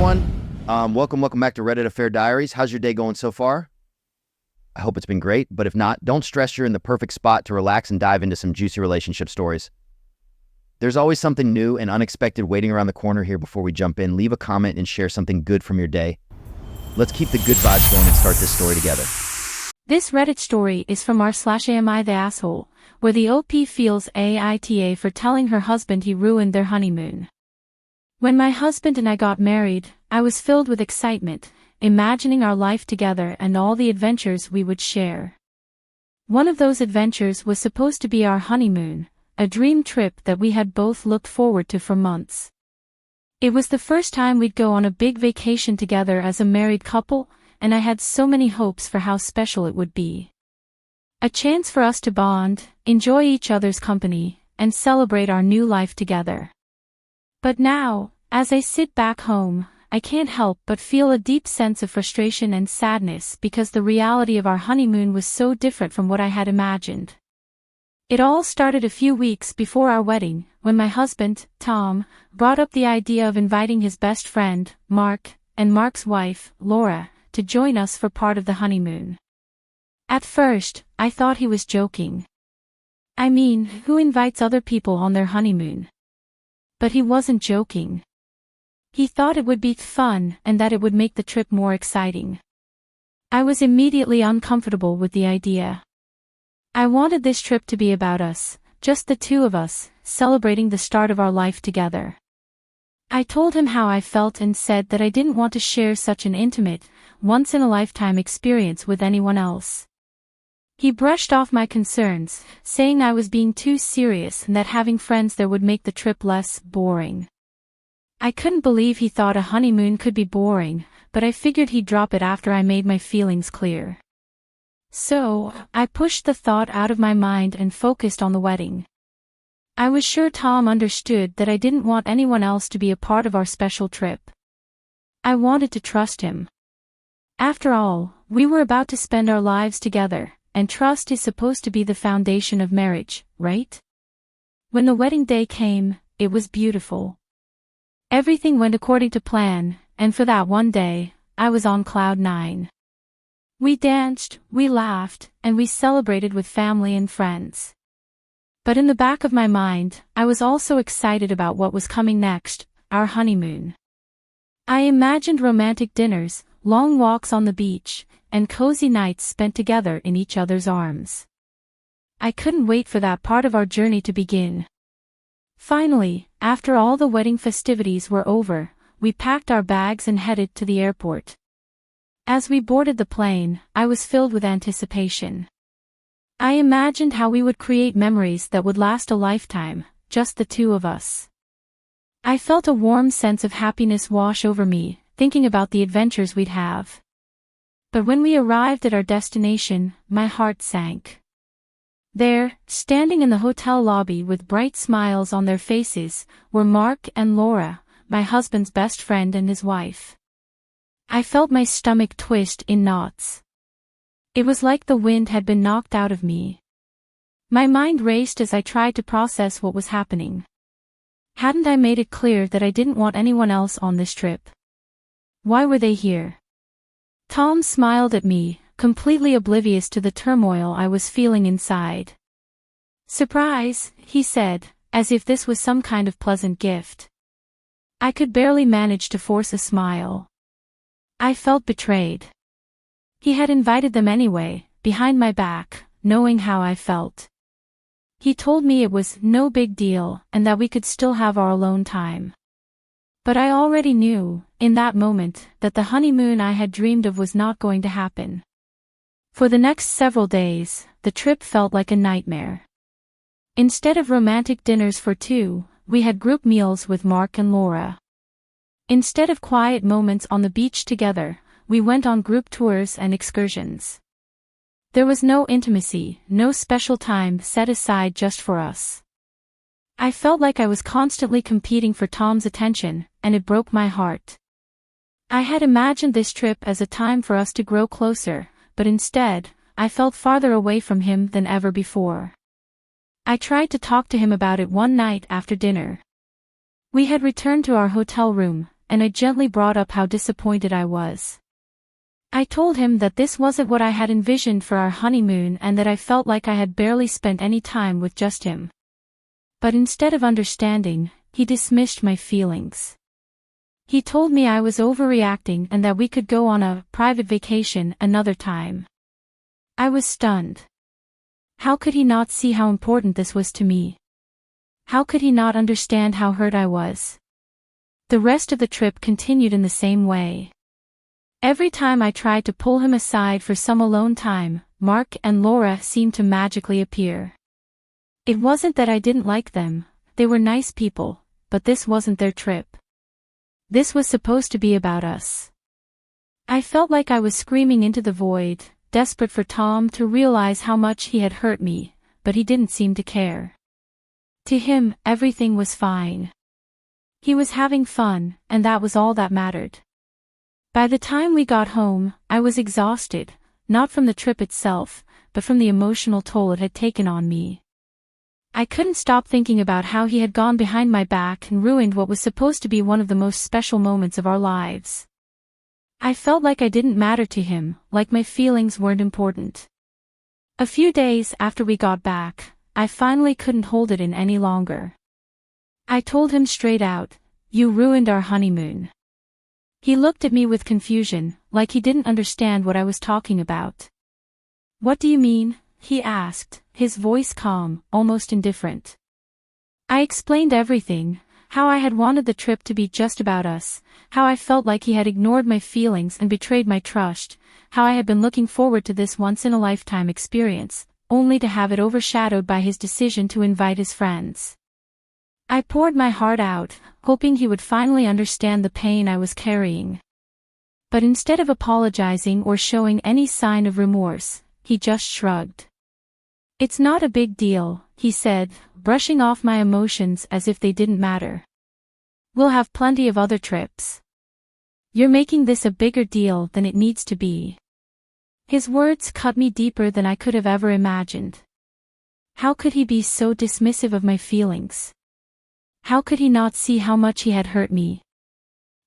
everyone. Welcome back to Reddit Affair Diaries. How's your day going so far? I hope it's been great, but if not, don't stress, you're in the perfect spot to relax and dive into some juicy relationship stories. There's always something new and unexpected waiting around the corner here. Before we jump in, leave a comment and share something good from your day. Let's keep the good vibes going and start this story together. This Reddit story is from r/Am I the Asshole, where the OP feels AITA for telling her husband he ruined their honeymoon. When my husband and I got married, I was filled with excitement, imagining our life together and all the adventures we would share. One of those adventures was supposed to be our honeymoon, a dream trip that we had both looked forward to for months. It was the first time we'd go on a big vacation together as a married couple, and I had so many hopes for how special it would be. A chance for us to bond, enjoy each other's company, and celebrate our new life together. But now, as I sit back home, I can't help but feel a deep sense of frustration and sadness because the reality of our honeymoon was so different from what I had imagined. It all started a few weeks before our wedding, when my husband, Tom, brought up the idea of inviting his best friend, Mark, and Mark's wife, Laura, to join us for part of the honeymoon. At first, I thought he was joking. I mean, who invites other people on their honeymoon? But he wasn't joking. He thought it would be fun and that it would make the trip more exciting. I was immediately uncomfortable with the idea. I wanted this trip to be about us, just the two of us, celebrating the start of our life together. I told him how I felt and said that I didn't want to share such an intimate, once-in-a-lifetime experience with anyone else. He brushed off my concerns, saying I was being too serious and that having friends there would make the trip less boring. I couldn't believe he thought a honeymoon could be boring, but I figured he'd drop it after I made my feelings clear. So, I pushed the thought out of my mind and focused on the wedding. I was sure Tom understood that I didn't want anyone else to be a part of our special trip. I wanted to trust him. After all, we were about to spend our lives together, and trust is supposed to be the foundation of marriage, right? When the wedding day came, it was beautiful. Everything went according to plan, and for that one day, I was on cloud 9. We danced, we laughed, and we celebrated with family and friends. But in the back of my mind, I was also excited about what was coming next, our honeymoon. I imagined romantic dinners, long walks on the beach, and cozy nights spent together in each other's arms. I couldn't wait for that part of our journey to begin. Finally, after all the wedding festivities were over, we packed our bags and headed to the airport. As we boarded the plane, I was filled with anticipation. I imagined how we would create memories that would last a lifetime, just the two of us. I felt a warm sense of happiness wash over me, thinking about the adventures we'd have. But when we arrived at our destination, my heart sank. There, standing in the hotel lobby with bright smiles on their faces, were Mark and Laura, my husband's best friend and his wife. I felt my stomach twist in knots. It was like the wind had been knocked out of me. My mind raced as I tried to process what was happening. Hadn't I made it clear that I didn't want anyone else on this trip? Why were they here? Tom smiled at me, completely oblivious to the turmoil I was feeling inside. "Surprise," he said, as if this was some kind of pleasant gift. I could barely manage to force a smile. I felt betrayed. He had invited them anyway, behind my back, knowing how I felt. He told me it was no big deal and that we could still have our alone time. But I already knew, in that moment, that the honeymoon I had dreamed of was not going to happen. For the next several days, the trip felt like a nightmare. Instead of romantic dinners for two, we had group meals with Mark and Laura. Instead of quiet moments on the beach together, we went on group tours and excursions. There was no intimacy, no special time set aside just for us. I felt like I was constantly competing for Tom's attention, and it broke my heart. I had imagined this trip as a time for us to grow closer, but instead, I felt farther away from him than ever before. I tried to talk to him about it one night after dinner. We had returned to our hotel room, and I gently brought up how disappointed I was. I told him that this wasn't what I had envisioned for our honeymoon and that I felt like I had barely spent any time with just him. But instead of understanding, he dismissed my feelings. He told me I was overreacting and that we could go on a private vacation another time. I was stunned. How could he not see how important this was to me? How could he not understand how hurt I was? The rest of the trip continued in the same way. Every time I tried to pull him aside for some alone time, Mark and Laura seemed to magically appear. It wasn't that I didn't like them, they were nice people, but this wasn't their trip. This was supposed to be about us. I felt like I was screaming into the void, desperate for Tom to realize how much he had hurt me, but he didn't seem to care. To him, everything was fine. He was having fun, and that was all that mattered. By the time we got home, I was exhausted, not from the trip itself, but from the emotional toll it had taken on me. I couldn't stop thinking about how he had gone behind my back and ruined what was supposed to be one of the most special moments of our lives. I felt like I didn't matter to him, like my feelings weren't important. A few days after we got back, I finally couldn't hold it in any longer. I told him straight out, "You ruined our honeymoon." He looked at me with confusion, like he didn't understand what I was talking about. "What do you mean?" he asked, his voice calm, almost indifferent. I explained everything, how I had wanted the trip to be just about us, how I felt like he had ignored my feelings and betrayed my trust, how I had been looking forward to this once-in-a-lifetime experience, only to have it overshadowed by his decision to invite his friends. I poured my heart out, hoping he would finally understand the pain I was carrying. But instead of apologizing or showing any sign of remorse, he just shrugged. "It's not a big deal," he said, brushing off my emotions as if they didn't matter. "We'll have plenty of other trips. You're making this a bigger deal than it needs to be." His words cut me deeper than I could have ever imagined. How could he be so dismissive of my feelings? How could he not see how much he had hurt me?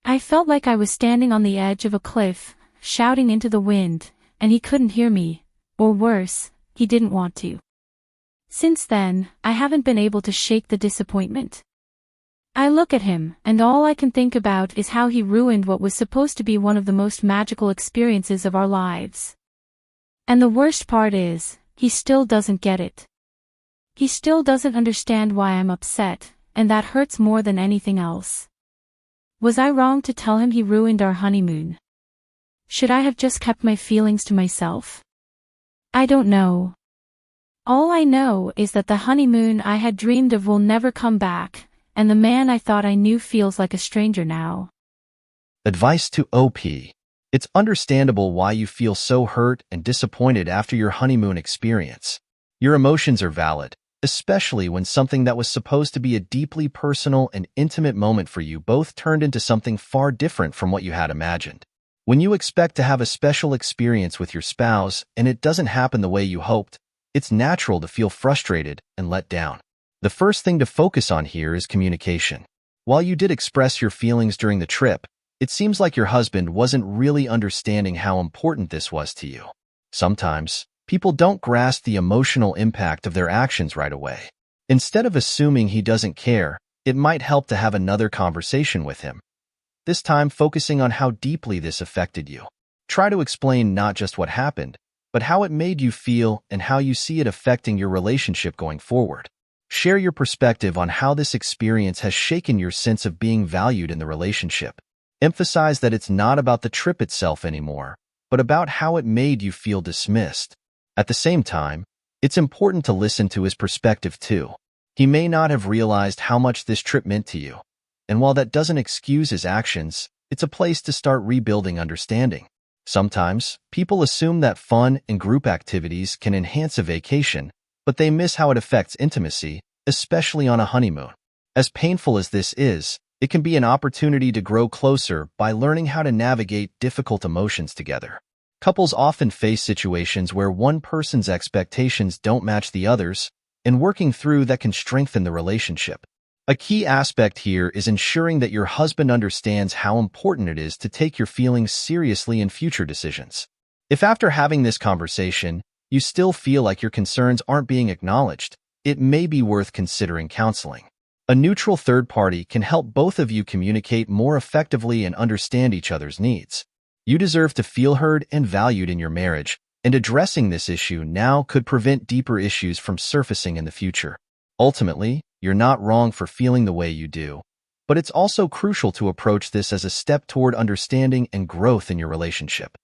I felt like I was standing on the edge of a cliff, shouting into the wind, and he couldn't hear me, or worse, he didn't want to. Since then, I haven't been able to shake the disappointment. I look at him, and all I can think about is how he ruined what was supposed to be one of the most magical experiences of our lives. And the worst part is, he still doesn't get it. He still doesn't understand why I'm upset, and that hurts more than anything else. Was I wrong to tell him he ruined our honeymoon? Should I have just kept my feelings to myself? I don't know. All I know is that the honeymoon I had dreamed of will never come back, and the man I thought I knew feels like a stranger now. Advice to OP. It's understandable why you feel so hurt and disappointed after your honeymoon experience. Your emotions are valid, especially when something that was supposed to be a deeply personal and intimate moment for you both turned into something far different from what you had imagined. When you expect to have a special experience with your spouse and it doesn't happen the way you hoped, it's natural to feel frustrated and let down. The first thing to focus on here is communication. While you did express your feelings during the trip, it seems like your husband wasn't really understanding how important this was to you. Sometimes, people don't grasp the emotional impact of their actions right away. Instead of assuming he doesn't care, it might help to have another conversation with him. This time focusing on how deeply this affected you. Try to explain not just what happened, but how it made you feel and how you see it affecting your relationship going forward. Share your perspective on how this experience has shaken your sense of being valued in the relationship. Emphasize that it's not about the trip itself anymore, but about how it made you feel dismissed. At the same time, it's important to listen to his perspective too. He may not have realized how much this trip meant to you. And while that doesn't excuse his actions, it's a place to start rebuilding understanding. Sometimes, people assume that fun and group activities can enhance a vacation, but they miss how it affects intimacy, especially on a honeymoon. As painful as this is, it can be an opportunity to grow closer by learning how to navigate difficult emotions together. Couples often face situations where one person's expectations don't match the other's, and working through that can strengthen the relationship. A key aspect here is ensuring that your husband understands how important it is to take your feelings seriously in future decisions. If after having this conversation, you still feel like your concerns aren't being acknowledged, it may be worth considering counseling. A neutral third party can help both of you communicate more effectively and understand each other's needs. You deserve to feel heard and valued in your marriage, and addressing this issue now could prevent deeper issues from surfacing in the future. Ultimately, you're not wrong for feeling the way you do, but it's also crucial to approach this as a step toward understanding and growth in your relationship.